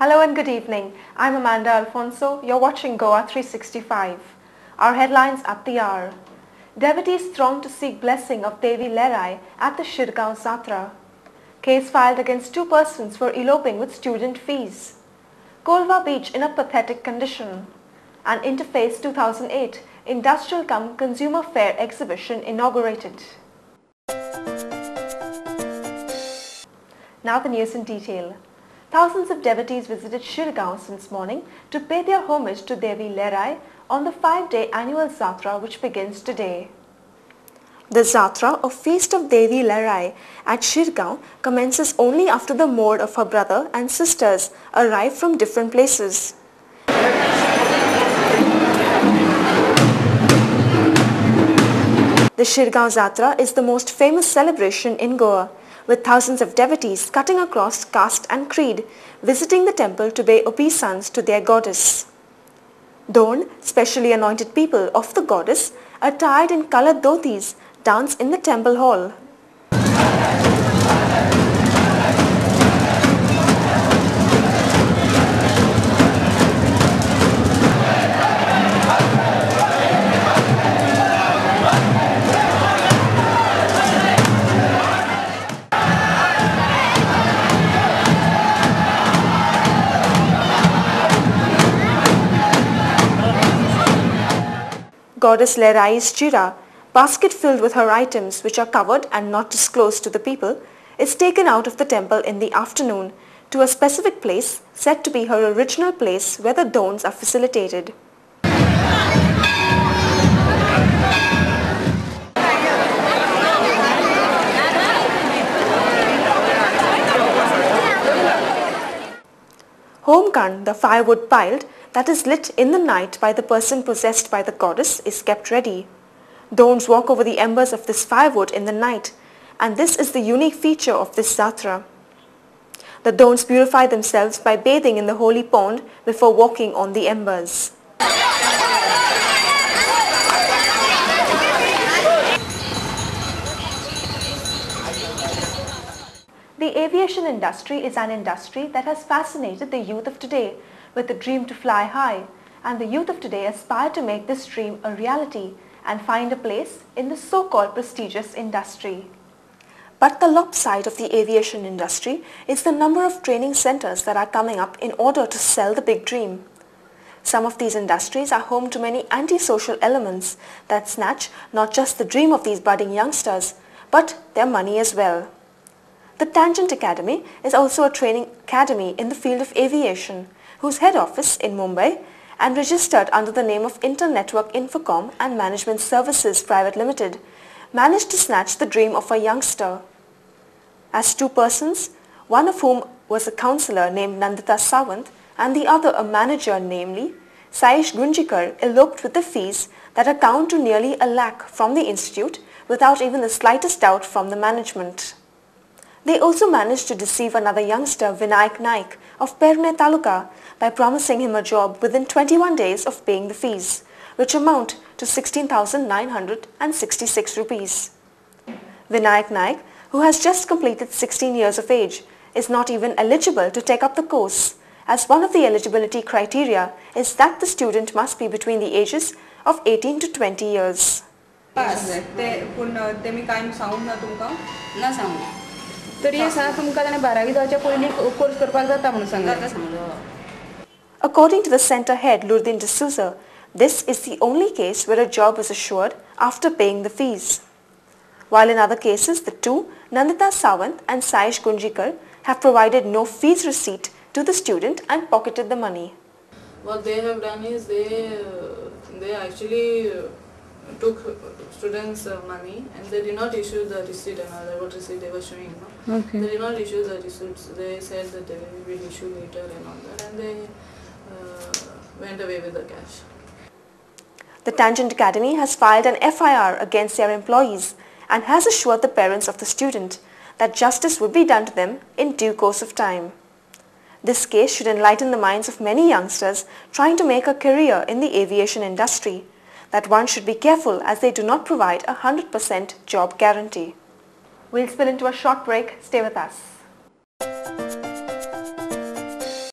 Hello and good evening. I'm Amanda Alfonso. You're watching Goa 365. Our headlines at the hour. Devotees throng to seek blessing of Devi Lerai at the Shirgaon Zatra. Case filed against 2 persons for eloping with student fees. Kolva Beach in a pathetic condition. And Interface 2008 Industrial cum Consumer Fair exhibition inaugurated. Now the news in detail. Thousands of devotees visited Shirgaon since morning to pay their homage to Devi Lerai on the 5-day annual Zatra which begins today. The Zatra or Feast of Devi Lerai at Shirgaon commences only after the mode of her brother and sisters arrive from different places. The Shirgaon Zatra is the most famous celebration in Goa, with thousands of devotees cutting across caste and creed, visiting the temple to pay obeisance to their goddess. Don, specially anointed people of the goddess, attired in coloured dhotis, dance in the temple hall. Goddess Lerai's chira, basket filled with her items which are covered and not disclosed to the people, is taken out of the temple in the afternoon to a specific place said to be her original place where the dons are facilitated. Homkan, the firewood piled, that is lit in the night by the person possessed by the goddess, is kept ready. Dons walk over the embers of this firewood in the night, and this is the unique feature of this Zatra. The Dons purify themselves by bathing in the holy pond before walking on the embers. The aviation industry is an industry that has fascinated the youth of today with the dream to fly high, and the youth of today aspire to make this dream a reality and find a place in the so-called prestigious industry. But the lopside of the aviation industry is the number of training centers that are coming up in order to sell the big dream. Some of these industries are home to many antisocial elements that snatch not just the dream of these budding youngsters, but their money as well. The Tangent Academy is also a training academy in the field of aviation, whose head office in Mumbai and registered under the name of Internetwork Infocom and Management Services Private Limited, managed to snatch the dream of a youngster. As 2 persons, one of whom was a counsellor named Nandita Sawant and the other a manager, namely Saish Gunjikar, eloped with the fees that account to nearly 1 lakh from the institute without even the slightest doubt from the management. They also managed to deceive another youngster, Vinayak Naik of Perne Taluka, by promising him a job within 21 days of paying the fees, which amount to 16,966 rupees. Vinayak Naik, who has just completed 16 years of age, is not even eligible to take up the course, as one of the eligibility criteria is that the student must be between the ages of 18 to 20 years. According to the center head Lurdin D'Souza, this is the only case where a job is assured after paying the fees. While in other cases, the 2, Nandita Sawant and Saish Gunjikar, have provided no fees receipt to the student and pocketed the money. What they have done is they actually took students' money and they did not issue the receipt and what receipt they were showing. No? Okay. They did not issue the receipts. They said that they will issue later and all that, and they went away with the cash. The Tangent Academy has filed an FIR against their employees and has assured the parents of the student that justice would be done to them in due course of time. This case should enlighten the minds of many youngsters trying to make a career in the aviation industry, that one should be careful as they do not provide a 100% job guarantee. We'll spill into a short break. Stay with us.